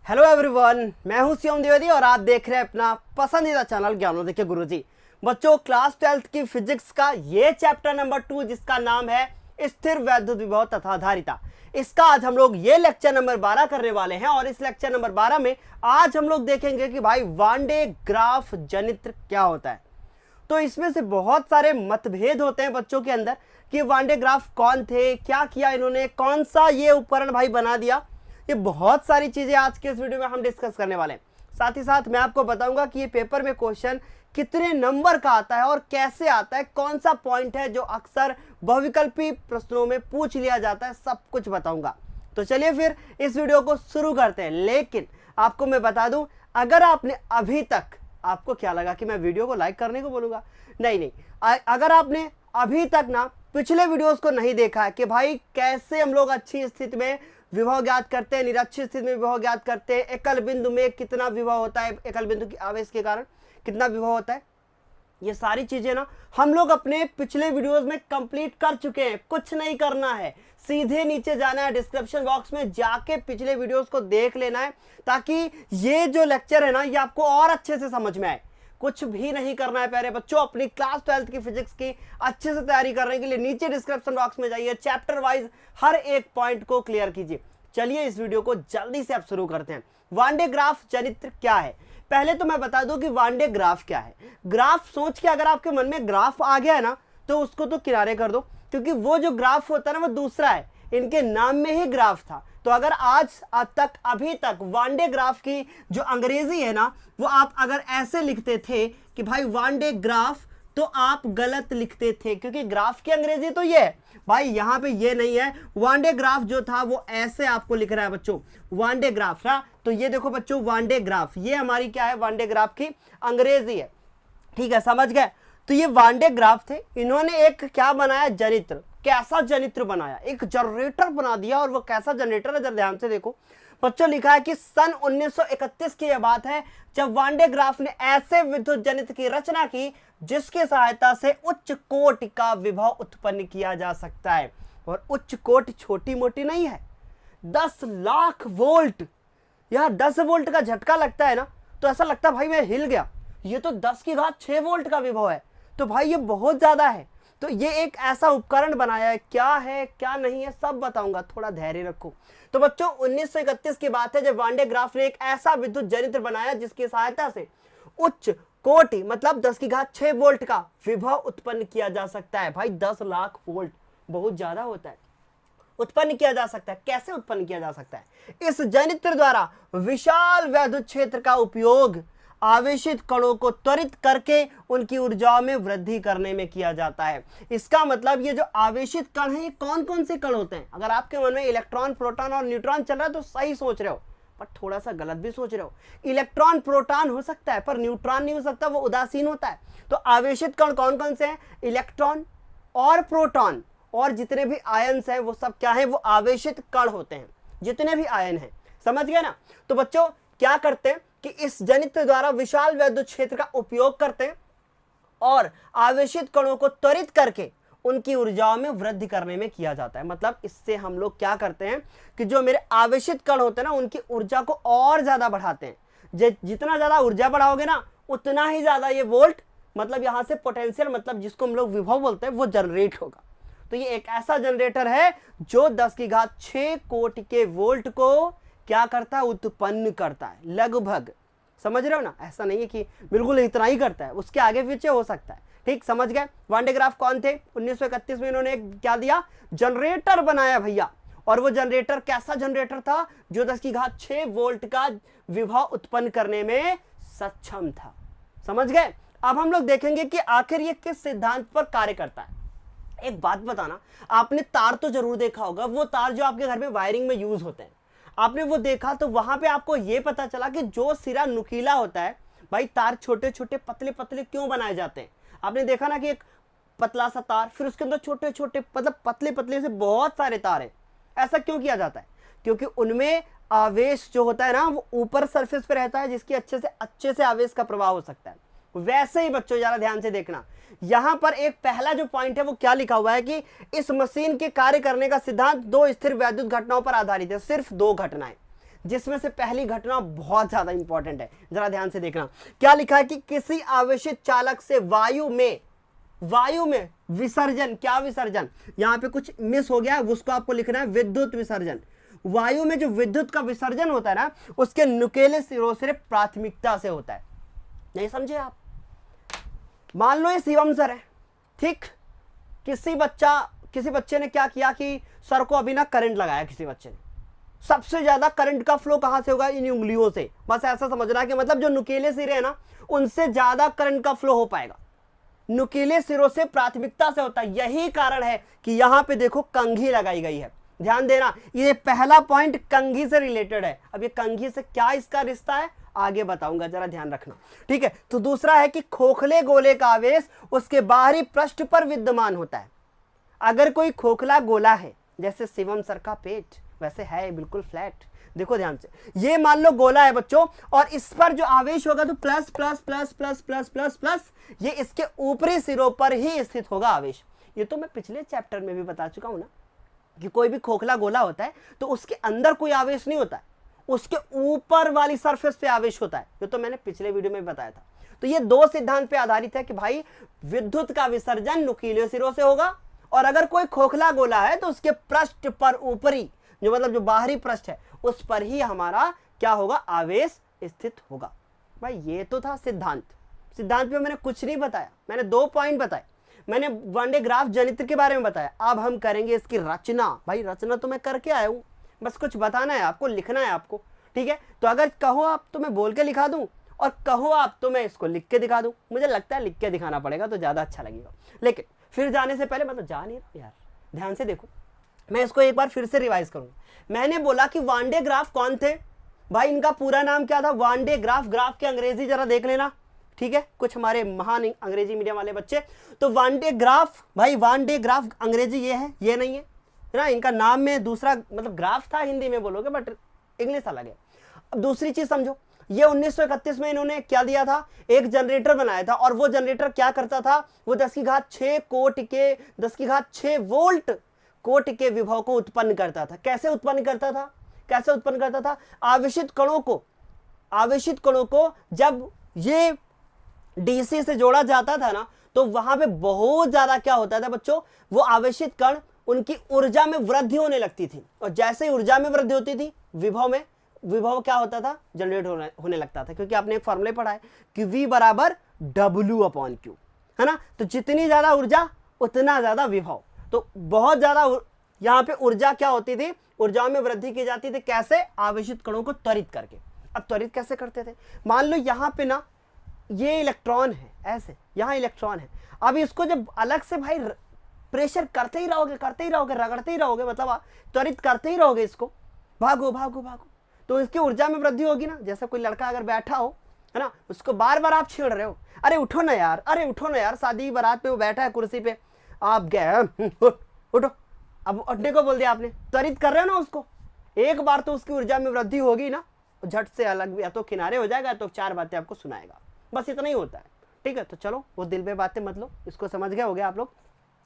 Hello everyone, मैं हूं शिवम द्विवेदी और आप देख रहे हैं अपना पसंदीदा चैनल ज्ञानोदय के गुरुजी। बच्चों, क्लास 12th की फिजिक्स का ये चैप्टर नंबर 2 जिसका नाम है स्थिर वैद्युत विभव तथा धारिता, इसका आज हम लोग ये लेक्चर नंबर 12 करने वाले हैं। और इस लेक्चर नंबर 12 में आज हम लोग देखेंगे कि भाई वान डे ग्राफ जनित्र क्या होता है। तो इसमें से बहुत सारे मतभेद होते हैं बच्चों के अंदर कि वान डे ग्राफ कौन थे, क्या किया इन्होंने, कौन सा ये उपकरण भाई बना दिया। ये बहुत सारी चीजें आज के इस वीडियो में हम डिस्कस करने वाले हैं। साथ ही साथ मैं आपको बताऊंगा कि ये पेपर में क्वेश्चन कितने नंबर का आता है और कैसे आता है, कौन सा पॉइंट है जो अक्सर बहुविकल्पी प्रश्नों में पूछ लिया जाता है, सब कुछ बताऊंगा। तो चलिए फिर इस वीडियो को शुरू करते हैं। लेकिन आपको मैं बता दूं, अगर आपने अभी तक, आपको क्या लगा कि मैं वीडियो को लाइक करने को बोलूंगा? नहीं, अगर आपने अभी तक ना पिछले वीडियोस को नहीं देखा है कि भाई कैसे हम लोग अच्छी स्थिति में विभव ज्ञात करते हैं, निरक्षीय स्थिति में विभव ज्ञात करते हैं, एकल बिंदु में कितना विभव होता है, एकल बिंदु की आवेश के कारण कितना विभव होता है, ये सारी चीजें ना हम लोग अपने पिछले वीडियोस में कंप्लीट कर चुके हैं। कुछ नहीं करना है, सीधे नीचे जाना है, डिस्क्रिप्शन बॉक्स में जाके पिछले वीडियोस को देख लेना है ताकि ये जो लेक्चर है ना ये आपको और अच्छे से समझ में आए। कुछ भी नहीं करना है प्यारे बच्चों। अपनी क्लास 12th की फिजिक्स की अच्छे से तैयारी करने के लिए नीचे डिस्क्रिप्शन बॉक्स में जाइए, चैप्टर वाइज हर एक पॉइंट को क्लियर कीजिए। चलिए इस वीडियो को जल्दी से अब शुरू करते हैं। वान डे ग्राफ जनित्र क्या है? पहले तो मैं बता दूं कि वान डे ग्राफ क्या है। ग्राफ सोच के अगर आपके मन में ग्राफ आ गया है ना तो उसको तो किनारे कर दो, क्योंकि वो जो ग्राफ होता है ना वो दूसरा है, इनके नाम में ही ग्राफ था। तो अगर आज तक अभी तक वान डे ग्राफ की जो अंग्रेजी है ना वो आप अगर ऐसे लिखते थे कि भाई वान डे ग्राफ, तो आप गलत लिखते थे, क्योंकि ग्राफ की अंग्रेजी तो ये है भाई, यहां पे ये नहीं है। वान डे ग्राफ जो था वो ऐसे आपको लिख रहा है बच्चों, वान डे ग्राफ ना। तो ये देखो बच्चों, वान डे ग्राफ ये हमारी क्या है, वान डे ग्राफ की अंग्रेजी है। ठीक है, समझ गए? तो ये वान डे ग्राफ थे। इन्होंने एक क्या बनाया, जनित्र। कैसा जनित्र बनाया? एक जनरेटर बना दिया। और वो कैसा जनरेटर है जरा ध्यान से देखो बच्चों। लिखा है कि सन 1931 की यह बात है जब वान डे ग्राफ ने ऐसे विद्युत जनित्र की रचना की जिसकी सहायता से उच्च कोटि का विभव उत्पन्न किया जा सकता है। और उच्च कोटि छोटी मोटी नहीं है, 10 लाख वोल्ट। यह 10 वोल्ट का झटका लगता है ना तो ऐसा लगता है भाई मैं हिल गया। ये तो 10 की घात 6 वोल्ट का विभव है, तो भाई ये बहुत ज्यादा है। तो ये एक ऐसा उपकरण बनाया है, क्या है क्या नहीं है सब बताऊंगा, थोड़ा धैर्य रखो। तो बच्चों 1931 की बात है जब वान डे ग्राफ ने एक ऐसा विद्युत जनित्र बनाया जिसकी सहायता से उच्च कोटि मतलब 10 की घात 6 वोल्ट का विभव उत्पन्न किया जा सकता है। भाई 10 लाख वोल्ट बहुत ज्यादा होता है, उत्पन्न किया जा सकता है। कैसे उत्पन्न किया जा सकता है? इस जनित्र द्वारा विशाल वैद्युत क्षेत्र का उपयोग आवेशित कणों को त्वरित करके उनकी ऊर्जाओं में वृद्धि करने में किया जाता है। इसका मतलब ये जो आवेशित कण है ये कौन कौन से कण होते हैं? अगर आपके मन में इलेक्ट्रॉन, प्रोटॉन और न्यूट्रॉन चल रहा है तो सही सोच रहे हो, पर थोड़ा सा गलत भी सोच रहे हो। इलेक्ट्रॉन प्रोटॉन हो सकता है पर न्यूट्रॉन नहीं हो सकता, वो उदासीन होता है। तो आवेशित कण कौन कौन से हैं? इलेक्ट्रॉन और प्रोटॉन, और जितने भी आयन्स हैं वो सब क्या है, वो आवेशित कण होते हैं, जितने भी आयन हैं। समझ गए ना? तो बच्चों क्या करते हैं कि इस जनित्र द्वारा विशाल वैद्युत क्षेत्र का उपयोग करते हैं और आवेशित कणों को त्वरित करके उनकी ऊर्जाओं में वृद्धि करने में किया जाता है। मतलब इससे हम लोग क्या करते हैं कि जो मेरे आवेशित कण होते हैं ना उनकी ऊर्जा को और ज्यादा बढ़ाते हैं। जितना ज्यादा ऊर्जा बढ़ाओगे ना उतना ही ज्यादा ये वोल्ट, मतलब यहां से पोटेंशियल, मतलब जिसको हम लोग विभव बोलते हैं, वो जनरेट होगा। तो ये एक ऐसा जनरेटर है जो 10 की घात 6 कोटि के वोल्ट को क्या करता है, उत्पन्न करता है लगभग। समझ रहे हो ना? ऐसा नहीं है कि बिल्कुल इतना ही करता है, उसके आगे पीछे हो सकता है। ठीक, समझ गए? वान डे ग्राफ कौन थे? 1931 में इन्होंने क्या दिया, जनरेटर बनाया भैया। और वो जनरेटर कैसा जनरेटर था? जो 10 की घात 6 वोल्ट का विभव उत्पन्न करने में सक्षम था। समझ गए? अब हम लोग देखेंगे कि आखिर ये किस सिद्धांत पर कार्य करता है। एक बात बताना, आपने तार तो जरूर देखा होगा, वो तार जो आपके घर में वायरिंग में यूज होते हैं, आपने वो देखा तो वहां पे आपको ये पता चला कि जो सिरा नुकीला होता है, भाई तार छोटे छोटे पतले पतले क्यों बनाए जाते हैं? आपने देखा ना कि एक पतला सा तार, फिर उसके अंदर छोटे छोटे मतलब पतले पतले से बहुत सारे तार हैं। ऐसा क्यों किया जाता है? क्योंकि उनमें आवेश जो होता है ना वो ऊपर सरफेस पे रहता है, जिसकी अच्छे से आवेश का प्रवाह हो सकता है। वैसे ही बच्चों जरा ध्यान से देखना, यहां पर एक पहला जो पॉइंट है वो क्या लिखा हुआ है कि इस मशीन के कार्य करने का सिद्धांत 2 स्थिर वैद्युत घटनाओं पर आधारित है। सिर्फ 2 घटनाएं, जिसमें से पहली घटना बहुत ज्यादा इंपॉर्टेंट है, जरा ध्यान से देखना। क्या लिखा है कि किसी आवेशित चालक से वायु में विसर्जन, क्या विसर्जन, यहां पे कुछ मिस हो गया है, उसको आपको लिखना है विद्युत विसर्जन। वायु में जो विद्युत का विसर्जन होता है ना, उसके नुकीले सिरों से प्राथमिकता से होता है। नहीं समझे आप? मान लो ये शिवम सर है, ठीक, किसी बच्चे ने क्या किया कि सर को अभी ना करंट लगाया किसी बच्चे ने, सबसे ज्यादा करंट का फ्लो कहां से होगा? इन उंगलियों से। बस ऐसा समझना कि मतलब जो नुकीले सिरे है ना, उनसे ज्यादा करंट का फ्लो हो पाएगा, नुकीले सिरों से प्राथमिकता से होता है। यही कारण है कि यहां पे देखो कंघी लगाई गई है। ध्यान देना, ये पहला पॉइंट कंघी से रिलेटेड है। अब ये कंघी से क्या इसका रिश्ता है आगे बताऊंगा, जरा ध्यान रखना, ठीक है। तो दूसरा है कि खोखले गोले का आवेश उसके बाहरी पृष्ठ पर विद्यमान होता है। अगर कोई खोखला गोला है, जैसे शिवम सर का पेट वैसे है बिल्कुल फ्लैट, देखो ध्यान से, ये मान लो गोला है बच्चों, और इस पर जो आवेश होगा तो plus plus plus plus plus plus plus, ये इसके ऊपरी सिरों पर ही स्थित होगा आवेश। ये तो मैं पिछले चैप्टर में भी बता चुका हूं ना कि कोई भी खोखला गोला होता है तो उसके अंदर कोई आवेश नहीं होता है, उसके ऊपर वाली सरफेस पे आवेश होता है। ये तो मैंने पिछले वीडियो में बताया था। तो ये दो सिद्धांत पे आधारित है कि भाई विद्युत का विसर्जन नुकीले सिरों से होगा, और अगर कोई खोखला गोला है तो उसके पृष्ठ पर ऊपरी, जो मतलब जो बाहरी पृष्ठ है, उस पर ही हमारा क्या होगा? आवेश स्थित होगा। भाई ये तो था सिद्धांत। सिद्धांत पे मैंने कुछ नहीं बताया, मैंने 2 पॉइंट बताए। मैंने वन डे ग्राफ जनित्र के बारे में बताया। अब हम करेंगे इसकी रचना। भाई रचना तो मैं करके आया हूं, बस कुछ बताना है आपको, लिखना है आपको, ठीक है। तो अगर कहो आप तो मैं बोल के लिखा दूं, और कहो आप तो मैं इसको लिख के दिखा दूं। मुझे लगता है लिख के दिखाना पड़ेगा तो ज्यादा अच्छा लगेगा। लेकिन फिर जाने से पहले, मतलब जा नहीं रहा यार, ध्यान से देखो, मैं इसको एक बार फिर से रिवाइज करूंगा। मैंने बोला कि वन डे ग्राफ कौन थे? भाई इनका पूरा नाम क्या था? One day graph. ग्राफ के अंग्रेजी जरा देख लेना, ठीक है, कुछ हमारे महान अंग्रेजी मीडियम वाले बच्चे। तो वन डे ग्राफ, भाई वन डे ग्राफ अंग्रेजी ये है, ये नहीं है ना, इनका नाम में दूसरा मतलब ग्राफ था, हिंदी में बोलोगे बट इंग्लिश अलग है। अब दूसरी चीज समझो, ये 1931 में इन्होंने क्या दिया था? एक जनरेटर बनाया था, और वो जनरेटर क्या करता था? वो 10⁶ कोट के 10⁶ वोल्ट कोट के विभव को उत्पन्न करता था। कैसे उत्पन्न करता था? कैसे उत्पन्न करता था? आवेशित कणों को जब ये डीसी से जोड़ा जाता था ना, तो वहां पे बहुत ज्यादा क्या होता था बच्चों? वो आवेशित कण, उनकी ऊर्जा में वृद्धि होने लगती थी, और जैसे ही ऊर्जा में वृद्धि होती थी, विभव क्या होता था? जनरेट होने लगता था। क्योंकि आपने एक फॉर्मूला पढ़ा है कि V = W/Q, है ना। तो जितनी ज्यादा ऊर्जा उतना ज्यादा विभव। तो बहुत ज्यादा यहां पे ऊर्जा क्या होती थी? ऊर्जा में वृद्धि की जाती थी। कैसे? आवेशित कणों को त्वरित करके। अब त्वरित कैसे करते थे? मान लो यहां पे ना ये इलेक्ट्रॉन है, ऐसे यहां इलेक्ट्रॉन है। अब इसको जब अलग से भाई प्रेशर करते ही रहोगे, रगड़ते ही रहोगे, मतलब त्वरित करते ही रहोगे इसको, भागो, तो इसकी ऊर्जा में वृद्धि होगी ना। जैसे कोई लड़का अगर बैठा हो, है ना, उसको बार बार आप छेड़ रहे हो, अरे उठो ना यार, शादी बारात पे वो बैठा है कुर्सी पे, आप गए उठो, अब उठने को बोल दिया आपने, त्वरित कर रहे हो ना उसको, एक बार तो उसकी ऊर्जा में वृद्धि होगी ना, झट से अलग, या तो किनारे हो जाएगा, तो 4 बातें आपको सुनाएगा, बस इतना ही होता है, ठीक है। तो चलो वो दिल पे बातें मत लो, इसको समझ गए होगे आप लोग।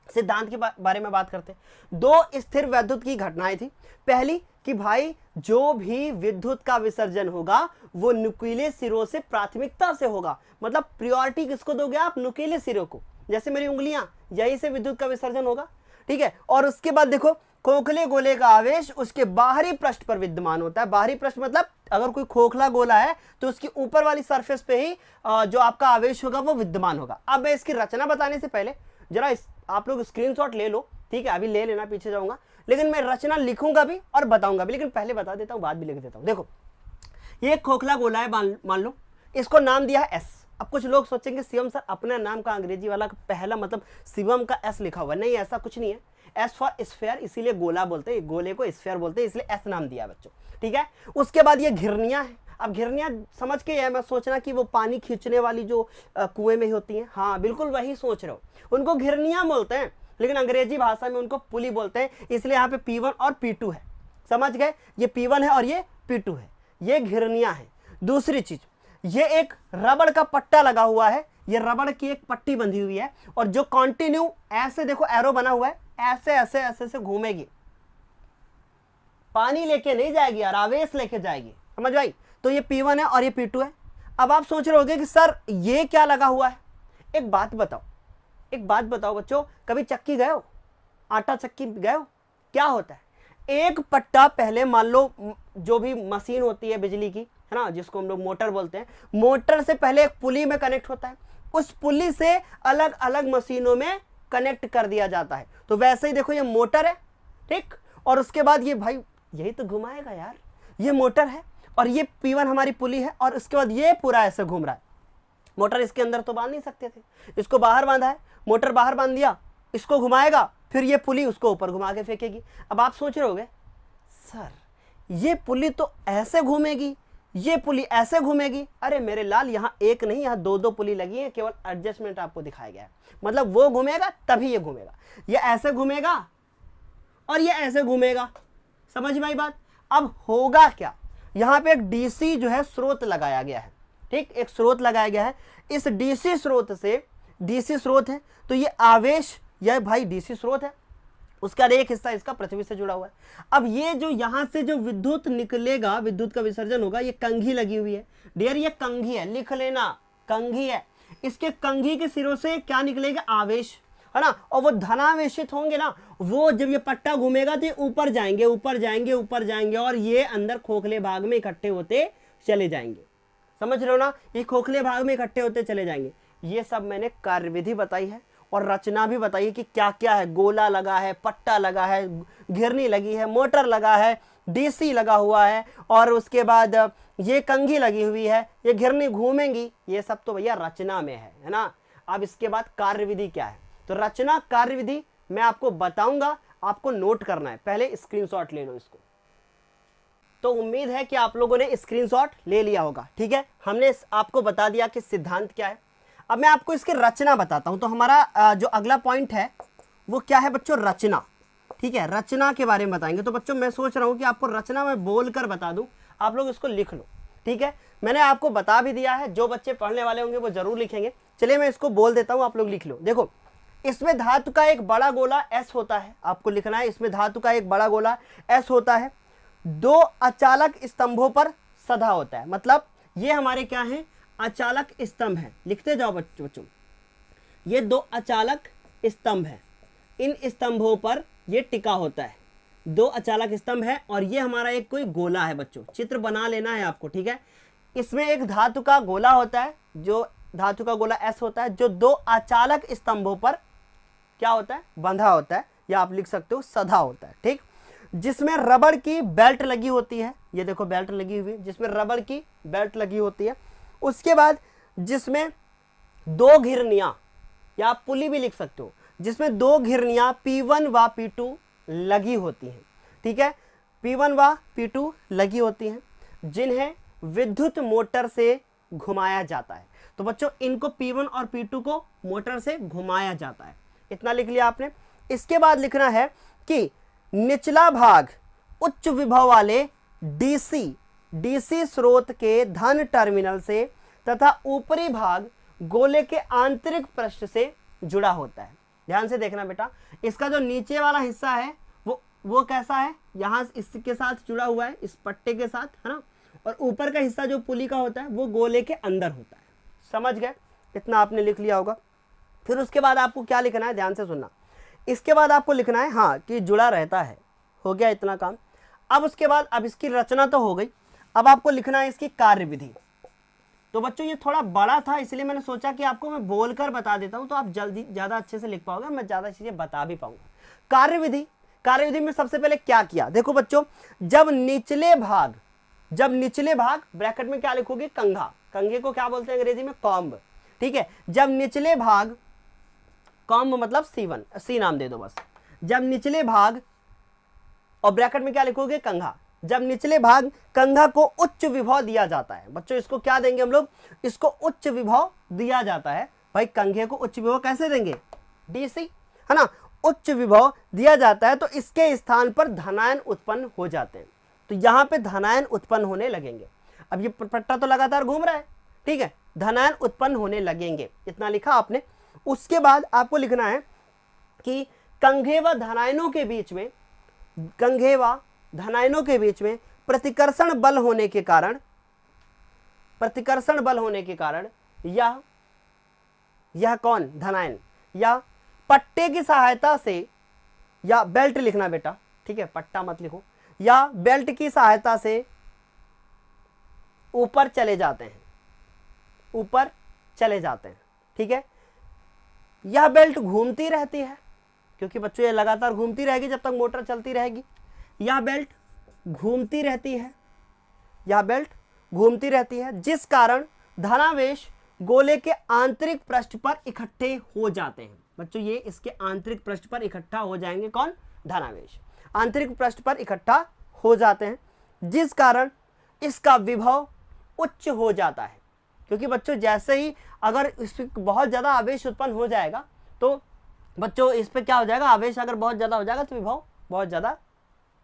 सिद्धांत के बारे में बात करते हैं। 2 स्थिर वैद्युत की घटनाएं थी। पहली कि भाई जो भी विद्युत का विसर्जन होगा वो नुकीले सिरों से प्राथमिकता से होगा। मतलब प्रायोरिटी किसको दोगे आप? नुकीले सिरों को। जैसे मेरी उंगलियां, यही से विद्युत का विसर्जन होगा, ठीक है। और उसके बाद देखो, खोखले गोले का आवेश उसके बाहरी पृष्ठ पर विद्यमान होता है। बाहरी पृष्ठ मतलब अगर कोई खोखला गोला है तो उसकी ऊपर वाली सरफेस पे ही जो आपका आवेश होगा वो विद्यमान होगा। अब मैं इसकी रचना बताने से पहले जरा आप लोग स्क्रीनशॉट ले लो, ठीक है, अभी ले लेना, पीछे जाऊंगा, लेकिन मैं रचना लिखूंगा भी और बताऊंगा भी, लेकिन पहले बता देता हूं, बाद भी लिख देता हूं। देखो ये एक खोखला गोला है, मान लो, इसको नाम दिया है एस। अब कुछ लोग सोचेंगे शिवम सर अपना नाम का अंग्रेजी वाला पहला मतलब शिवम का एस लिखा हुआ है। नहीं, ऐसा कुछ नहीं है। एस फॉर स्फेयर, इसीलिए गोला बोलते हैं, गोले को स्फेयर बोलते हैं, इसलिए एस नाम दिया बच्चों, ठीक है। उसके बाद ये घिरनियां है। अब घिरनियां समझ के है, मैं सोचना कि वो पानी खींचने वाली जो कुएं में ही होती हैं, हाँ बिल्कुल वही सोच रहे हो, उनको घिरनियां बोलते हैं, लेकिन अंग्रेजी भाषा में उनको पुली बोलते हैं, इसलिए यहाँ पे P1 और P2 है, समझ गए। ये P1 है और ये P2 है, ये घिरनियां है। दूसरी चीज, ये एक रबड़ का पट्टा लगा हुआ है, ये रबड़ की एक पट्टी बंधी हुई है, और जो कंटिन्यू ऐसे देखो एरो बना हुआ है, ऐसे ऐसे ऐसे से घूमेगी, पानी लेके नहीं जाएगी यार, आवेश लेके जाएगी, समझ भाई। तो ये P1 है और ये P2 है। अब आप सोच रहे होंगे कि सर ये क्या लगा हुआ है। एक बात बताओ बच्चों, कभी चक्की गए हो, आटा चक्की गए हो? क्या होता है, एक पट्टा पहले मान लो जो भी मशीन होती है बिजली की, है ना, जिसको हम लोग मोटर बोलते हैं, मोटर से पहले एक पुली में कनेक्ट होता है, उस पुली से अलग अलग मशीनों में कनेक्ट कर दिया जाता है। तो वैसे ही देखो ये मोटर है, ठीक, और उसके बाद ये भाई यही तो घुमाएगा यार, ये मोटर है और ये P1 हमारी पुली है, और उसके बाद ये पूरा ऐसे घूम रहा है। मोटर इसके अंदर तो बांध नहीं सकते थे, इसको बाहर बांधा है, मोटर बाहर बांध दिया, इसको घुमाएगा, फिर ये पुली उसको ऊपर घुमा के फेंकेगी। अब आप सोच रहे होगे सर ये पुली तो ऐसे घूमेगी, ये पुली ऐसे घूमेगी। अरे मेरे लाल, यहाँ एक नहीं, यहाँ दो दो पुली लगी है, केवल एडजस्टमेंट आपको दिखाया गया है। मतलब वो घूमेगा तभी ये घूमेगा, ये ऐसे घूमेगा और ये ऐसे घूमेगा, समझ में आई बात। अब होगा क्या, यहाँ पे एक डीसी जो है स्रोत लगाया गया है, ठीक, एक स्रोत लगाया गया है। इस डीसी स्रोत से, डीसी स्रोत है तो ये आवेश, यह भाई डीसी स्रोत है, उसका एक हिस्सा इसका पृथ्वी से जुड़ा हुआ है। अब ये जो यहां से जो विद्युत निकलेगा, विद्युत का विसर्जन होगा, ये कंघी लगी हुई है डियर, ये कंघी है, लिख लेना, कंघी है। इसके कंघी के सिरों से क्या निकलेगा, आवेश, है ना, और वो धनावेशित होंगे ना, वो जब ये पट्टा घूमेगा तो ये ऊपर जाएंगे ऊपर जाएंगे ऊपर जाएंगे, और ये अंदर खोखले भाग में इकट्ठे होते चले जाएंगे। समझ रहे हो ना, ये खोखले भाग में इकट्ठे होते चले जाएंगे। ये सब मैंने कार्यविधि बताई है और रचना भी बताई कि क्या क्या है। गोला लगा है, पट्टा लगा है, घिरनी लगी है, मोटर लगा है, डीसी लगा हुआ है, और उसके बाद ये कंघी लगी हुई है, ये घिरनी घूमेंगी। ये सब तो भैया रचना में है ना। अब इसके बाद कार्यविधि क्या है, तो रचना कार्यविधि मैं आपको बताऊंगा, आपको नोट करना है। पहले स्क्रीनशॉट ले लो इसको। तो उम्मीद है कि आप लोगों ने स्क्रीनशॉट ले लिया होगा, ठीक है। हमने आपको बता दिया कि सिद्धांत क्या है। अब मैं आपको इसकी रचना बताता हूं। तो हमारा जो अगला पॉइंट है वो क्या है बच्चों, रचना, ठीक है। रचना के बारे में बताएंगे। तो बच्चों मैं सोच रहा हूं कि आपको रचना में बोलकर बता दूं, आप लोग इसको लिख लो, ठीक है। मैंने आपको बता भी दिया है, जो बच्चे पढ़ने वाले होंगे वो जरूर लिखेंगे। चलिए मैं इसको बोल देता हूं, आप लोग लिख लो। देखो, इसमें धातु का एक बड़ा गोला S होता है, आपको लिखना है। इसमें धातु का एक बड़ा गोला S होता है, दो अचालक स्तंभों पर सधा होता है। मतलब ये हमारे क्या हैं, अचालक स्तंभ है। लिखते जाओ बच्चों, ये दो अचालक स्तंभ है, इन स्तंभों पर ये टिका होता है। दो अचालक स्तंभ है और ये हमारा एक कोई गोला है बच्चों, चित्र बना लेना है आपको, ठीक है। इसमें एक धातु का गोला होता है, जो धातु का गोला S होता है, जो दो अचालक स्तंभों पर क्या होता है, बंधा होता है, या आप लिख सकते हो सधा होता है, ठीक। जिसमें रबड़ की बेल्ट लगी होती है, ये देखो बेल्ट लगी हुई है, जिसमें रबड़ की बेल्ट लगी होती है। उसके बाद जिसमें दो घिरनियां, या आप पुली भी लिख सकते हो, जिसमें दो घिरनियां P1 व P2 लगी होती हैं, ठीक है। P1 व P2 लगी होती हैं, जिन्हें विद्युत मोटर से घुमाया जाता है। तो बच्चों इनको P1 और P2 को मोटर से घुमाया जाता है, इतना लिख लिया आपने। इसके बाद लिखना है कि निचला भाग उच्च विभव वाले डीसी स्रोत के धन टर्मिनल से तथा ऊपरी भाग गोले के आंतरिक पृष्ठ से जुड़ा होता है। ध्यान से देखना बेटा, इसका जो नीचे वाला हिस्सा है वो कैसा है, यहां इसके साथ जुड़ा हुआ है, इस पट्टे के साथ, है ना। और ऊपर का हिस्सा जो पुली का होता है वो गोले के अंदर होता है। समझ गए, इतना आपने लिख लिया होगा। फिर उसके बाद आपको क्या लिखना है, ध्यान से सुनना। इसके बाद आपको लिखना है हाँ कि जुड़ा रहता है। हो गया इतना काम। अब उसके बाद, अब इसकी रचना तो हो गई, अब आपको लिखना है इसकी कार्यविधि। तो बच्चों ये थोड़ा बड़ा था, इसलिए मैंने सोचा कि आपको मैं बोलकर बता देता हूं, तो आप जल्दी ज़्यादा अच्छे से लिख पाओगे, मैं ज़्यादा चीज़ें बता भी पाऊंगा। कार्यविधि, कार्यविधि में सबसे पहले क्या किया, देखो बच्चों, जब निचले भाग ब्रैकेट में क्या लिखोगे, कंघा, कंघे को क्या बोलते हैं अंग्रेजी में, कॉम्ब, ठीक है। जब निचले भाग, कॉम्ब मतलब C1, C नाम दे दो बस। जब निचले भाग, और ब्रैकेट में क्या लिखोगे, कंघा, जब निचले भाग कंघा को उच्च विभव दिया जाता है। बच्चों इसको क्या देंगे हम लोग, इसको उच्च विभव दिया जाता है। भाई कंघे को उच्च विभव कैसे देंगे, DC, है ना, उच्च विभव दिया जाता है, तो इसके स्थान पर धनायन उत्पन्न हो जाते हैं। तो यहां पे धनायन उत्पन्न होने लगेंगे। अब ये पट्टा तो लगातार घूम रहा है, ठीक है, धनायन उत्पन्न होने लगेंगे, इतना लिखा आपने। उसके बाद आपको लिखना है कि कंघे व धनायनों के बीच में, कंघे व धनायनों के बीच में प्रतिकर्षण बल होने के कारण यह कौन धनायन या पट्टे की सहायता से, या बेल्ट लिखना बेटा, ठीक है, पट्टा मत लिखो, या बेल्ट की सहायता से ऊपर चले जाते हैं, ठीक है। यह बेल्ट घूमती रहती है, क्योंकि बच्चों ये लगातार घूमती रहेगी जब तक मोटर चलती रहेगी। यह बेल्ट घूमती रहती है, जिस कारण धनावेश गोले के आंतरिक पृष्ठ पर इकट्ठे हो जाते हैं। बच्चों ये इसके आंतरिक पृष्ठ पर इकट्ठा हो जाएंगे, कौन, धनावेश आंतरिक पृष्ठ पर इकट्ठा हो जाते हैं, जिस कारण इसका विभव उच्च हो जाता है। क्योंकि बच्चों जैसे ही अगर इस पर बहुत ज़्यादा आवेश उत्पन्न हो जाएगा तो बच्चों इस पर क्या हो जाएगा, आवेश अगर बहुत ज़्यादा हो जाएगा तो विभव बहुत ज़्यादा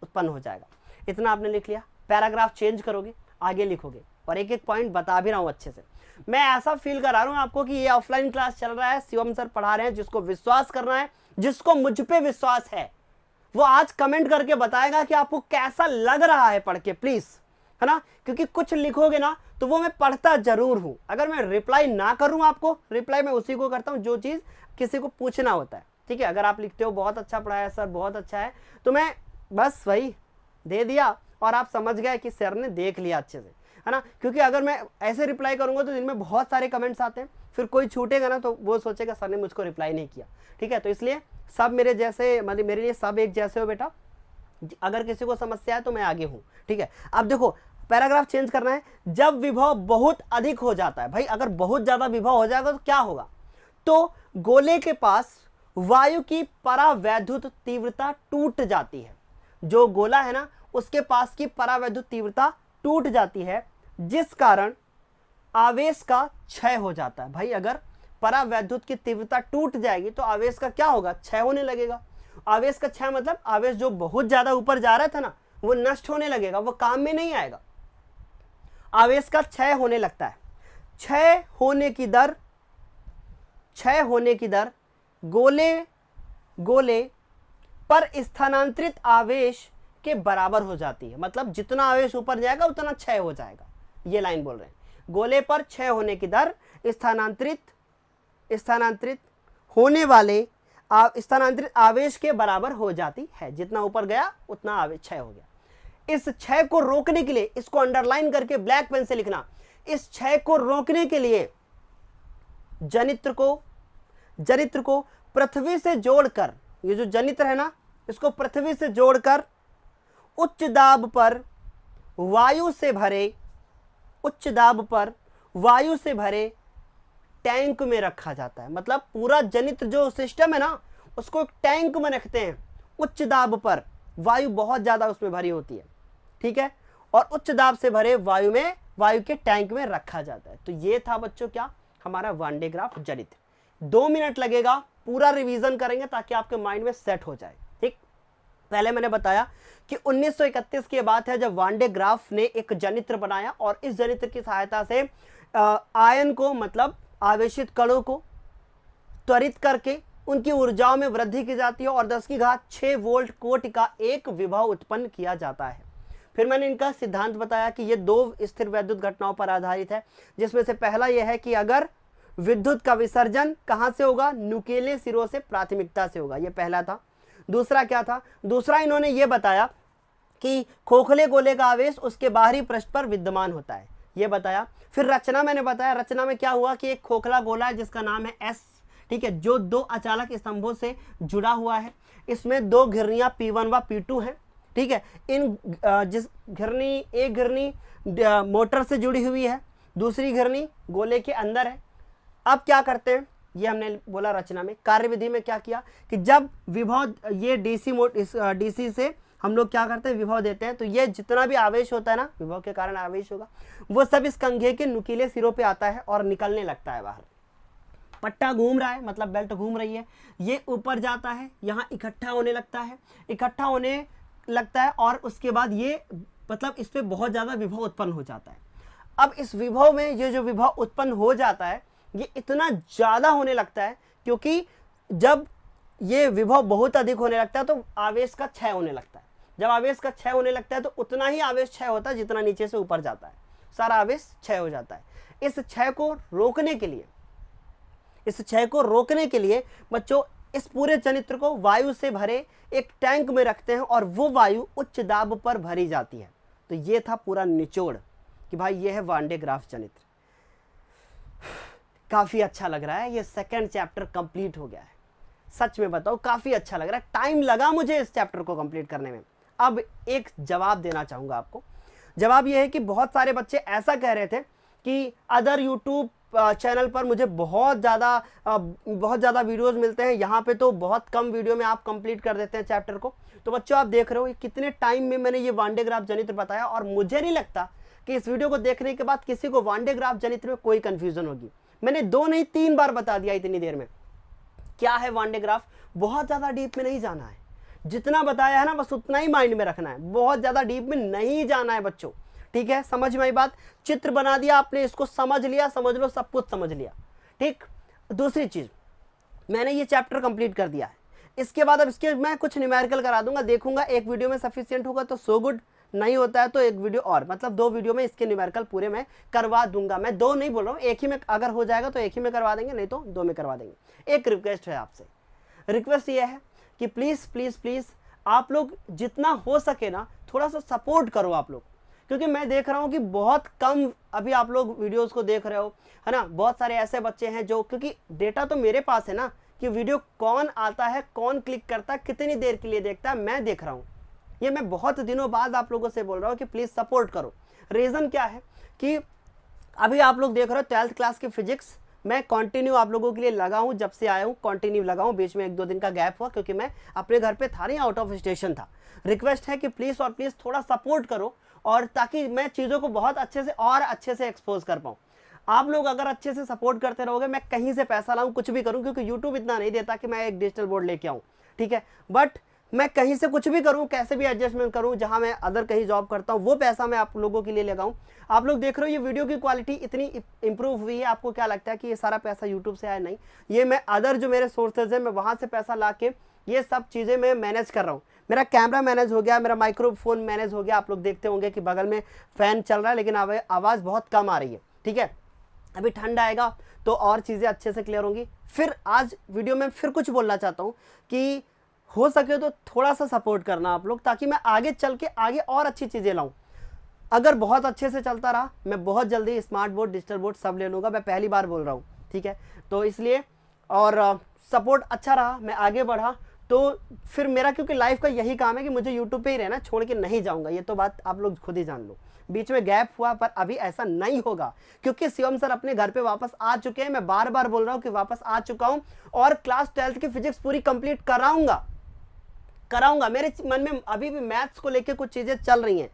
उत्पन्न हो जाएगा। इतना आपने लिख लिया, पैराग्राफ चेंज करोगे, आगे लिखोगे, और एक एक पॉइंट बता भी रहा हूँ अच्छे से। मैं ऐसा फील करा रहा हूँ आपको कि ये ऑफलाइन क्लास चल रहा है, शिवम सर पढ़ा रहे हैं। जिसको विश्वास करना है, जिसको मुझ पे विश्वास है, वो आज कमेंट करके बताएगा कि आपको कैसा लग रहा है पढ़ के, प्लीज, है ना। क्योंकि कुछ लिखोगे ना तो वो मैं पढ़ता जरूर हूं। अगर मैं रिप्लाई ना करूं आपको, रिप्लाई मैं उसी को करता हूं जो चीज किसी को पूछना होता है, ठीक है। अगर आप लिखते हो बहुत अच्छा पढ़ाया सर, बहुत अच्छा है, तो मैं बस वही दे दिया और आप समझ गए कि सर ने देख लिया अच्छे से, है ना। क्योंकि अगर मैं ऐसे रिप्लाई करूंगा तो दिन में बहुत सारे कमेंट्स आते हैं, फिर कोई छूटेगा ना तो वो सोचेगा सर ने मुझको रिप्लाई नहीं किया, ठीक है। तो इसलिए सब मेरे जैसे, मतलब मेरे लिए सब एक जैसे हो बेटा। अगर किसी को समस्या है तो मैं आगे हूं, ठीक है। अब देखो पैराग्राफ चेंज करना है। जब विभव बहुत अधिक हो जाता है, भाई अगर बहुत ज्यादा विभव हो जाएगा तो क्या होगा, तो गोले के पास वायु की परावैद्युत तीव्रता टूट जाती है। जो गोला है ना उसके पास की परावैद्युत तीव्रता टूट जाती है, जिस कारण आवेश का क्षय हो जाता है। भाई अगर परावैद्युत की तीव्रता टूट जाएगी तो आवेश का क्या होगा, क्षय होने लगेगा। आवेश का क्षय मतलब आवेश जो बहुत ज्यादा ऊपर जा रहा था ना वो नष्ट होने लगेगा, वो काम में नहीं आएगा। आवेश का क्षय होने लगता है। क्षय होने की दर गोले पर स्थानांतरित आवेश के बराबर हो जाती है। मतलब जितना आवेश ऊपर जाएगा उतना क्षय हो जाएगा, ये लाइन बोल रहे हैं। गोले पर क्षय होने की दर स्थानांतरित होने वाले स्थानांतरित आवेश के बराबर हो जाती है। जितना ऊपर गया उतना आवेश क्षय हो गया। इस क्षय को रोकने के लिए, इसको अंडरलाइन करके ब्लैक पेन से लिखना, इस क्षय को रोकने के लिए जनित्र को पृथ्वी से जोड़कर, ये जो जनित्र है ना इसको पृथ्वी से जोड़कर उच्च दाब पर वायु से भरे टैंक में रखा जाता है। मतलब पूरा जनित्र जो सिस्टम है ना उसको टैंक में रखते हैं, उच्च दाब पर, वायु बहुत ज्यादा उसमें भरी होती है, ठीक है, और उच्च दाब से भरे वायु के टैंक में रखा जाता है। तो ये था बच्चों क्या, हमारा वन डे ग्राफ जनित्र। 2 मिनट लगेगा, पूरा रिवीजन करेंगे ताकि आपके माइंड में सेट हो जाए, ठीक। पहले मैंने बताया कि 1931 की बात है जब वान डे ग्राफ ने एक जनित्र बनाया और इस जनित्र की सहायता से आयन को, मतलब आवेशित कणों को त्वरित करके उनकी ऊर्जाओं में वृद्धि की जाती है और 10⁶ वोल्ट कोटि का एक विभव उत्पन्न किया जाता है। फिर मैंने इनका सिद्धांत बताया कि ये 2 स्थिर वैद्युत घटनाओं पर आधारित है, जिसमें से पहला यह है कि अगर विद्युत का विसर्जन कहां से होगा, नुकीले सिरों से प्राथमिकता से होगा, ये पहला था। दूसरा क्या था, दूसरा इन्होंने ये बताया कि खोखले गोले का आवेश उसके बाहरी पृष्ठ पर विद्यमान होता है, ये बताया। फिर रचना मैंने बताया, रचना में क्या हुआ कि एक खोखला गोला है जिसका नाम है एस, ठीक है, जो 2 अचालक स्तंभों से जुड़ा हुआ है। इसमें 2 घिरनियां P1 व P2 है, ठीक है। इन जिस घिरनी, एक घिरनी मोटर से जुड़ी हुई है, दूसरी घिरनी गोले के अंदर है। अब क्या करते हैं, ये हमने बोला रचना में। कार्यविधि में क्या किया कि जब विभव, ये डीसी से हम लोग क्या करते हैं, विभव देते हैं, तो ये जितना भी आवेश होता है ना, विभव के कारण आवेश होगा, वो सब इस कंघे के नुकीले सिरों पे आता है और निकलने लगता है बाहर। पट्टा घूम रहा है, मतलब बेल्ट घूम रही है, ये ऊपर जाता है, यहाँ इकट्ठा होने लगता है और उसके बाद ये, मतलब इस पे बहुत ज़्यादा विभव उत्पन्न हो जाता है। अब इस विभव में ये जो विभव उत्पन्न हो जाता है ये इतना ज़्यादा होने लगता है, क्योंकि जब ये विभव बहुत अधिक होने लगता है तो आवेश का क्षय होने लगता है। जब आवेश का क्षय होने लगता है तो उतना ही आवेश क्षय होता है जितना नीचे से ऊपर जाता है, सारा आवेश क्षय हो जाता है। इस क्षय को रोकने के लिए बच्चों इस पूरे जनित्र को वायु से भरे एक टैंक में रखते हैं और वो वायु उच्च दाब पर भरी जाती है। तो ये था पूरा निचोड़ कि भाई ये है वान डे ग्राफ जनित्र। काफी अच्छा लग रहा है, ये सेकंड चैप्टर कंप्लीट हो गया है। सच में बताओ काफी अच्छा लग रहा है, टाइम लगा मुझे इस चैप्टर को कंप्लीट करने में। अब एक जवाब देना चाहूंगा आपको। जवाब यह है कि बहुत सारे बच्चे ऐसा कह रहे थे कि अदर यूट्यूब चैनल पर मुझे बहुत ज़्यादा वीडियोस मिलते हैं, यहाँ पे तो बहुत कम वीडियो में आप कंप्लीट कर देते हैं चैप्टर को। तो बच्चों आप देख रहे हो कितने टाइम में मैंने ये वान डे ग्राफ जनित्र बताया, और मुझे नहीं लगता कि इस वीडियो को देखने के बाद किसी को वान डे ग्राफ जनित्र में कोई कंफ्यूजन होगी। मैंने 2 नहीं 3 बार बता दिया इतनी देर में क्या है वान डे ग्राफ। बहुत ज़्यादा डीप में नहीं जाना है, जितना बताया है ना बस उतना ही माइंड में रखना है, बहुत ज़्यादा डीप में नहीं जाना है बच्चों, ठीक है। समझ में आई बात? चित्र बना दिया आपने, इसको समझ लिया, समझ लो सब कुछ समझ लिया, ठीक। दूसरी चीज़, मैंने ये चैप्टर कंप्लीट कर दिया है। इसके बाद अब इसके मैं कुछ न्यूमेरिकल करा दूंगा, देखूंगा एक वीडियो में सफिशिएंट होगा तो सो गुड, नहीं होता है तो एक वीडियो और, मतलब 2 वीडियो में इसके न्यूमेरिकल पूरे मैं करवा दूंगा। मैं 2 नहीं बोल रहा हूँ, एक ही में अगर हो जाएगा तो एक ही में करवा देंगे, नहीं तो 2 में करवा देंगे। एक रिक्वेस्ट है आपसे, रिक्वेस्ट ये है कि प्लीज़ प्लीज़ प्लीज़ आप लोग जितना हो सके ना थोड़ा सा सपोर्ट करो आप लोग, क्योंकि मैं देख रहा हूँ कि बहुत कम अभी आप लोग वीडियोस को देख रहे हो, है ना। बहुत सारे ऐसे बच्चे हैं जो, क्योंकि डेटा तो मेरे पास है ना कि वीडियो कौन आता है, कौन क्लिक करता है, कितनी देर के लिए देखता है, मैं देख रहा हूँ। ये मैं बहुत दिनों बाद आप लोगों से बोल रहा हूँ कि प्लीज़ सपोर्ट करो। रीज़न क्या है कि अभी आप लोग देख रहे हो 12th क्लास की फिजिक्स मैं कंटिन्यू आप लोगों के लिए लगा हूँ, जब से आया हूँ कंटिन्यू लगा हूँ, बीच में 1-2 दिन का गैप हुआ क्योंकि मैं अपने घर पे था नहीं, आउट ऑफ स्टेशन था। रिक्वेस्ट है कि प्लीज़ और प्लीज़ थोड़ा सपोर्ट करो, और ताकि मैं चीज़ों को बहुत अच्छे से और अच्छे से एक्सपोज कर पाऊँ। आप लोग अगर अच्छे से सपोर्ट करते रहोगे, मैं कहीं से पैसा लाऊं, कुछ भी करूं, क्योंकि यूट्यूब इतना नहीं देता कि मैं एक डिजिटल बोर्ड लेके आऊं, ठीक है। बट मैं कहीं से कुछ भी करूं, कैसे भी एडजस्टमेंट करूं, जहां मैं अदर कहीं जॉब करता हूं वो पैसा मैं आप लोगों के लिए लगाऊं। आप लोग देख रहे हो ये वीडियो की क्वालिटी इतनी इंप्रूव हुई है, आपको क्या लगता है कि ये सारा पैसा यूट्यूब से आया? नहीं, ये मैं अदर जो मेरे सोर्सेज है मैं वहाँ से पैसा ला के ये सब चीज़ें मैं मैनेज कर रहा हूँ। मेरा कैमरा मैनेज हो गया, मेरा माइक्रोफोन मैनेज हो गया। आप लोग देखते होंगे कि बगल में फ़ैन चल रहा है लेकिन आवाज़ बहुत कम आ रही है, ठीक है। अभी ठंड आएगा तो और चीज़ें अच्छे से क्लियर होंगी। फिर आज वीडियो में फिर कुछ बोलना चाहता हूँ कि हो सके तो थोड़ा सा सपोर्ट करना आप लोग, ताकि मैं आगे चल के आगे और अच्छी चीज़ें लाऊं। अगर बहुत अच्छे से चलता रहा मैं बहुत जल्दी स्मार्ट बोर्ड, डिजिटल बोर्ड सब ले लूँगा, मैं पहली बार बोल रहा हूँ, ठीक है। तो इसलिए, और सपोर्ट अच्छा रहा, मैं आगे बढ़ा तो फिर मेरा, क्योंकि लाइफ का यही काम है कि मुझे यूट्यूब पे ही रहना, छोड़ के नहीं जाऊँगा। ये तो बात आप लोग खुद ही जान लो। बीच में गैप हुआ पर अभी ऐसा नहीं होगा, क्योंकि शिवम सर अपने घर पे वापस आ चुके हैं। मैं बार बार बोल रहा हूँ कि वापस आ चुका हूँ और क्लास 12th की फिजिक्स पूरी कंप्लीट कराऊंगा। मेरे मन में अभी भी मैथ्स को लेके कुछ चीज़ें चल रही हैं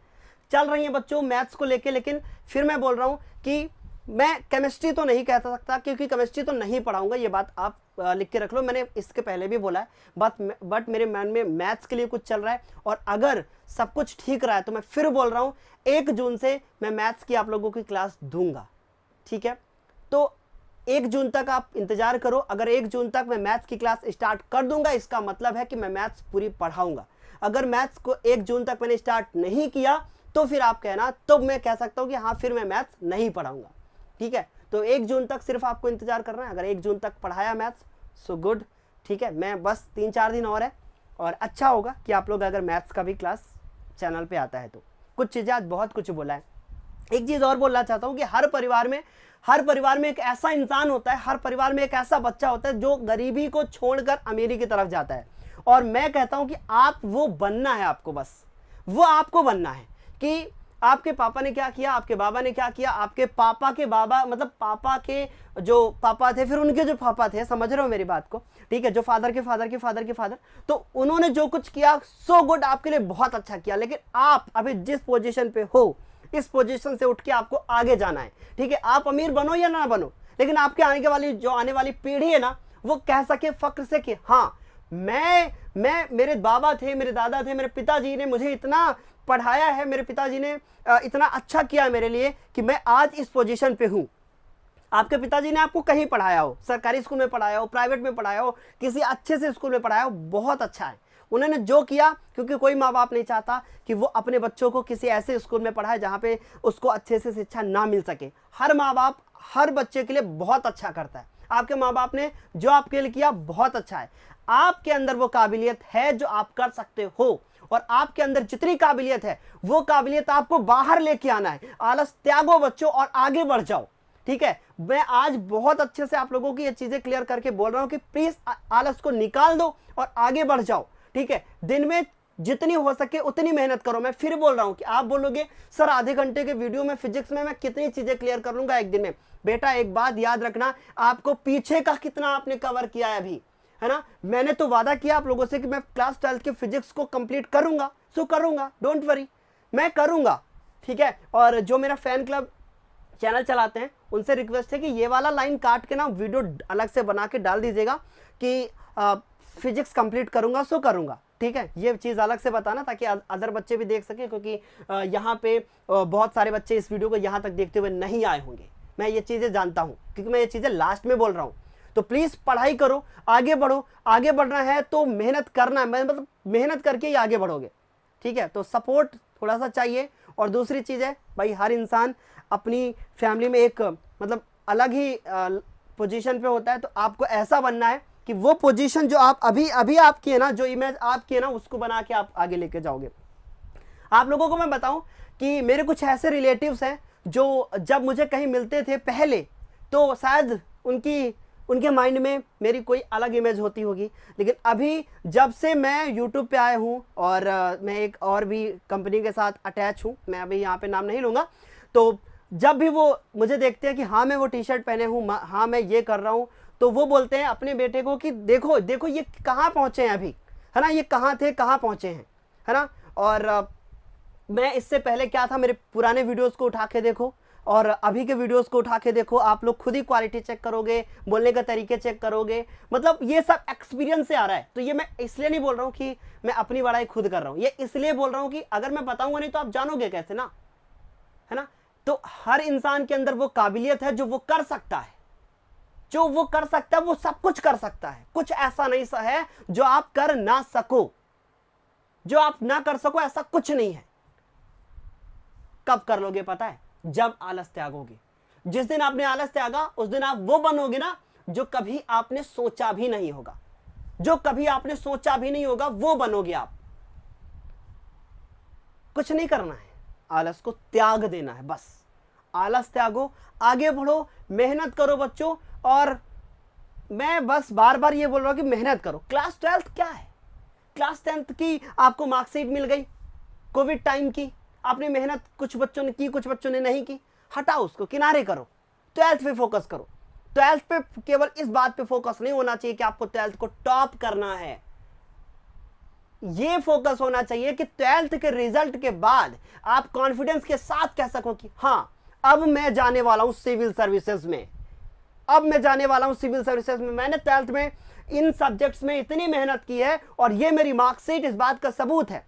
बच्चों, मैथ्स को लेके। लेकिन फिर मैं बोल रहा हूँ कि मैं केमिस्ट्री तो नहीं कह सकता, क्योंकि केमिस्ट्री तो नहीं पढ़ाऊंगा। ये बात आप लिख के रख लो, मैंने इसके पहले भी बोला है। बट मेरे मन में मैथ्स के लिए कुछ चल रहा है, और अगर सब कुछ ठीक रहा है तो मैं फिर बोल रहा हूँ 1 जून से मैं मैथ्स की आप लोगों की क्लास दूंगा, ठीक है। तो 1 जून तक आप इंतजार करो। अगर 1 जून तक मैं मैथ्स की क्लास स्टार्ट कर दूंगा, इसका मतलब है कि मैं मैथ्स पूरी पढ़ाऊंगा। अगर मैथ्स को 1 जून तक मैंने स्टार्ट नहीं किया तो फिर आप कहना, तो मैं कह सकता हूँ कि हाँ फिर मैं मैथ्स नहीं पढ़ाऊंगा, ठीक है। तो 1 जून तक सिर्फ आपको इंतजार करना है। अगर 1 जून तक पढ़ाया मैथ्स सो गुड, ठीक है। मैं बस 3-4 दिन और है, और अच्छा होगा कि आप लोग अगर मैथ्स का भी क्लास चैनल पे आता है तो। कुछ चीज़ें आज बहुत कुछ बोला है। एक चीज़ और बोलना चाहता हूँ कि हर परिवार में एक ऐसा इंसान होता है, हर परिवार में एक ऐसा बच्चा होता है जो गरीबी को छोड़कर अमीरी की तरफ जाता है। और मैं कहता हूँ कि आप वो बनना है, आपको बस वो आपको बनना है कि आपके पापा ने क्या किया, आपके बाबा ने क्या किया, आपके पापा के बाबा, मतलब पापा के जो पापा थे, फिर उनके जो पापा थे, समझ रहे हो मेरी बात को, ठीक है, जो फादर के फादर के फादर के फादर, तो उन्होंने जो कुछ किया सो गुड, आपके लिए बहुत अच्छा किया। लेकिन आप अभी जिस पोजीशन पे हो, इस पोजीशन से उठ के आपको आगे जाना है, ठीक है। आप अमीर बनो या ना बनो, लेकिन आपके आने वाली पीढ़ी है ना, वो कह सके फक्र से कि हाँ मेरे बाबा थे, मेरे दादा थे, मेरे पिताजी ने मुझे इतना पढ़ाया है, मेरे पिताजी ने इतना अच्छा किया मेरे लिए कि मैं आज इस पोजीशन पे हूँ। आपके पिताजी ने आपको कहीं पढ़ाया हो, सरकारी स्कूल में पढ़ाया हो, प्राइवेट में पढ़ाया हो, किसी अच्छे से स्कूल में पढ़ाया हो, बहुत अच्छा है, उन्होंने जो किया, क्योंकि कोई माँ बाप नहीं चाहता कि वो अपने बच्चों को किसी ऐसे स्कूल में पढ़ाए जहाँ पे उसको अच्छे से शिक्षा ना मिल सके। हर माँ बाप हर बच्चे के लिए बहुत अच्छा करता है। आपके माँ बाप ने जो आपके लिए किया बहुत अच्छा है। आपके अंदर वो काबिलियत है जो आप कर सकते हो, और आपके अंदर जितनी काबिलियत है वो काबिलियत आपको बाहर लेके आना है। आलस त्यागो बच्चों और आगे बढ़ जाओ, ठीक है। मैं आज बहुत अच्छे से आप लोगों की ये चीजें क्लियर करके बोल रहा हूं कि प्लीज आलस को निकाल दो और आगे बढ़ जाओ, ठीक है। दिन में जितनी हो सके उतनी मेहनत करो। मैं फिर बोल रहा हूं कि आप बोलोगे सर आधे घंटे के वीडियो में फिजिक्स में मैं कितनी चीजें क्लियर कर लूंगा एक दिन में। बेटा एक बात याद रखना, आपको पीछे का कितना आपने कवर किया है अभी, है ना। मैंने तो वादा किया आप लोगों से कि मैं क्लास 12 के फिजिक्स को कंप्लीट करूंगा, सो करूंगा, डोंट वरी, मैं करूंगा, ठीक है। और जो मेरा फैन क्लब चैनल चलाते हैं उनसे रिक्वेस्ट है कि ये वाला लाइन काट के ना वीडियो अलग से बना के डाल दीजिएगा कि फिजिक्स कंप्लीट करूंगा, सो करूंगा, ठीक है। ये चीज़ अलग से बताना ताकि अदर बच्चे भी देख सकें, क्योंकि यहाँ पे बहुत सारे बच्चे इस वीडियो को यहाँ तक देखते हुए नहीं आए होंगे। मैं ये चीज़ें जानता हूँ क्योंकि मैं ये चीज़ें लास्ट में बोल रहा हूँ। तो प्लीज़ पढ़ाई करो, आगे बढ़ो। आगे बढ़ना है तो मेहनत करना है, मतलब मेहनत करके ही आगे बढ़ोगे, ठीक है। तो सपोर्ट थोड़ा सा चाहिए। और दूसरी चीज़ है भाई, हर इंसान अपनी फैमिली में एक मतलब अलग ही पोजीशन पे होता है। तो आपको ऐसा बनना है कि वो पोजीशन जो आप अभी आपकी है ना, जो इमेज आपकी है ना, उसको बना के आप आगे लेके जाओगे। आप लोगों को मैं बताऊं कि मेरे कुछ ऐसे रिलेटिव्स हैं जो जब मुझे कहीं मिलते थे पहले, तो शायद उनके माइंड में मेरी कोई अलग इमेज होती होगी, लेकिन अभी जब से मैं YouTube पे आया हूँ और मैं एक और भी कंपनी के साथ अटैच हूँ, मैं अभी यहाँ पे नाम नहीं लूँगा, तो जब भी वो मुझे देखते हैं कि हाँ मैं वो टी शर्ट पहने हूँ, हाँ मैं ये कर रहा हूँ, तो वो बोलते हैं अपने बेटे को कि देखो देखो ये कहाँ पहुँचे हैं अभी, है ना, ये कहाँ थे कहाँ पहुँचे हैं, है ना। और मैं इससे पहले क्या था, मेरे पुराने वीडियोस को उठा के देखो और अभी के वीडियोस को उठा के देखो, आप लोग खुद ही क्वालिटी चेक करोगे, बोलने का तरीके चेक करोगे, मतलब ये सब एक्सपीरियंस से आ रहा है। तो ये मैं इसलिए नहीं बोल रहा हूँ कि मैं अपनी बड़ाई खुद कर रहा हूँ, ये इसलिए बोल रहा हूँ कि अगर मैं बताऊंगा नहीं तो आप जानोगे कैसे ना, है ना। तो हर इंसान के अंदर वो काबिलियत है जो वो कर सकता है, जो वो कर सकता है वो सब कुछ कर सकता है। कुछ ऐसा नहीं सा है जो आप कर ना सको, जो आप ना कर सको ऐसा कुछ नहीं है। कब कर लोगे पता है? जब आलस त्यागोगे। जिस दिन आपने आलस त्यागा उस दिन आप वो बनोगे ना जो कभी आपने सोचा भी नहीं होगा, जो कभी आपने सोचा भी नहीं होगा वो बनोगे आप। कुछ नहीं करना है, आलस को त्याग देना है बस। आलस त्यागो, आगे बढ़ो, मेहनत करो बच्चों। और मैं बस बार बार ये बोल रहा हूं कि मेहनत करो। क्लास 12 क्या है? क्लास 10th की आपको मार्कशीट मिल गई, कोविड टाइम की, आपने मेहनत कुछ बच्चों ने की कुछ बच्चों ने नहीं की, हटाओ उसको, किनारे करो। 12th पे फोकस करो। 12th पे केवल इस बात पे फोकस नहीं होना चाहिए कि आपको 12th को टॉप करना है, ये फोकस होना चाहिए कि 12th के रिजल्ट के बाद आप कॉन्फिडेंस के साथ कह सको कि हाँ अब मैं जाने वाला हूं सिविल सर्विसेज में, अब मैं जाने वाला हूं सिविल सर्विसेज में। मैंने 12th में इन सब्जेक्ट्स में इतनी मेहनत की है और ये मेरी मार्कशीट इस बात का सबूत है।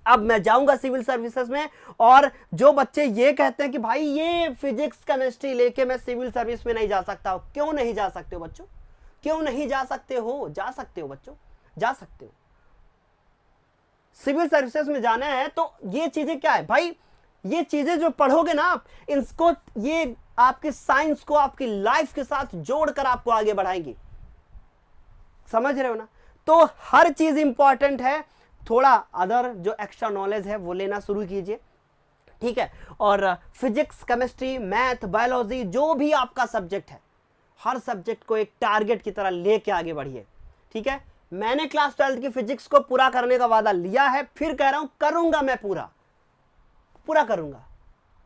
अब मैं जाऊंगा सिविल सर्विसेज में। और जो बच्चे ये कहते हैं कि भाई ये फिजिक्स केमिस्ट्री लेके मैं सिविल सर्विस में नहीं जा सकता, क्यों नहीं जा सकते हो बच्चों? क्यों नहीं जा सकते हो? जा सकते हो बच्चों, जा सकते हो। सिविल सर्विसेज में जाना है तो ये चीजें क्या है भाई, ये चीजें जो पढ़ोगे ना आप, इसको ये आपके साइंस को आपकी लाइफ के साथ जोड़कर आपको आगे बढ़ाएंगी, समझ रहे हो ना। तो हर चीज इंपॉर्टेंट है, थोड़ा अदर जो एक्स्ट्रा नॉलेज है वो लेना शुरू कीजिए, ठीक है। और फिजिक्स केमिस्ट्री मैथ बायोलॉजी जो भी आपका सब्जेक्ट है, हर सब्जेक्ट को एक टारगेट की तरह लेके आगे बढ़िए, ठीक है। मैंने क्लास 12th की फिजिक्स को पूरा करने का वादा लिया है, फिर कह रहा हूं करूंगा, मैं पूरा करूंगा,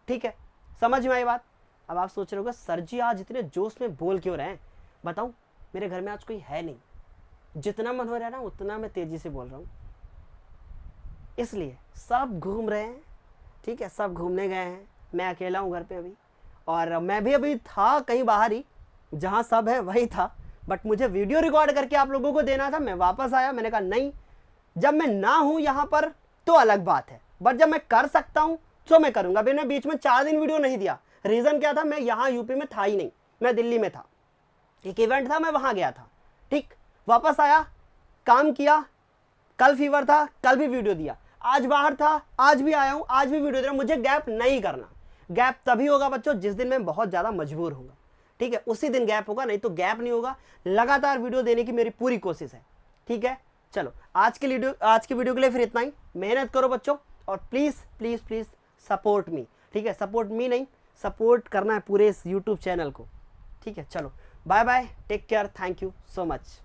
ठीक है। समझ में आई बात? अब आप सोच रहे होगे सर जी आज इतने जोश में बोल क्यों रहे हैं? बताऊं, मेरे घर में आज कोई है नहीं, जितना मन हो रहा है ना उतना मैं तेजी से बोल रहा हूं, इसलिए सब घूम रहे हैं, ठीक है, सब घूमने गए हैं, मैं अकेला हूं घर पे अभी। और मैं भी अभी था कहीं बाहर ही, जहां सब है वही था, बट मुझे वीडियो रिकॉर्ड करके आप लोगों को देना था। मैं वापस आया, मैंने कहा नहीं, जब मैं ना हूं यहां पर तो अलग बात है, बट जब मैं कर सकता हूं तो मैं करूंगा। मैंने बीच में 4 दिन वीडियो नहीं दिया, रीजन क्या था, मैं यहां यूपी में था ही नहीं, मैं दिल्ली में था, एक इवेंट था, मैं वहां गया था, ठीक। वापस आया, काम किया, कल फीवर था, कल भी वीडियो दिया, आज बाहर था, आज भी आया हूं, आज भी वीडियो दे रहा हूं। मुझे गैप नहीं करना। गैप तभी होगा बच्चों जिस दिन मैं बहुत ज़्यादा मजबूर होगा, ठीक है, उसी दिन गैप होगा, नहीं तो गैप नहीं होगा। लगातार वीडियो देने की मेरी पूरी कोशिश है, ठीक है। चलो आज की वीडियो के लिए फिर इतना ही। मेहनत करो बच्चों, और please please please support me, ठीक है। सपोर्ट मी नहीं, सपोर्ट करना है पूरे इस यूट्यूब चैनल को, ठीक है। चलो bye bye, take care, thank you so much.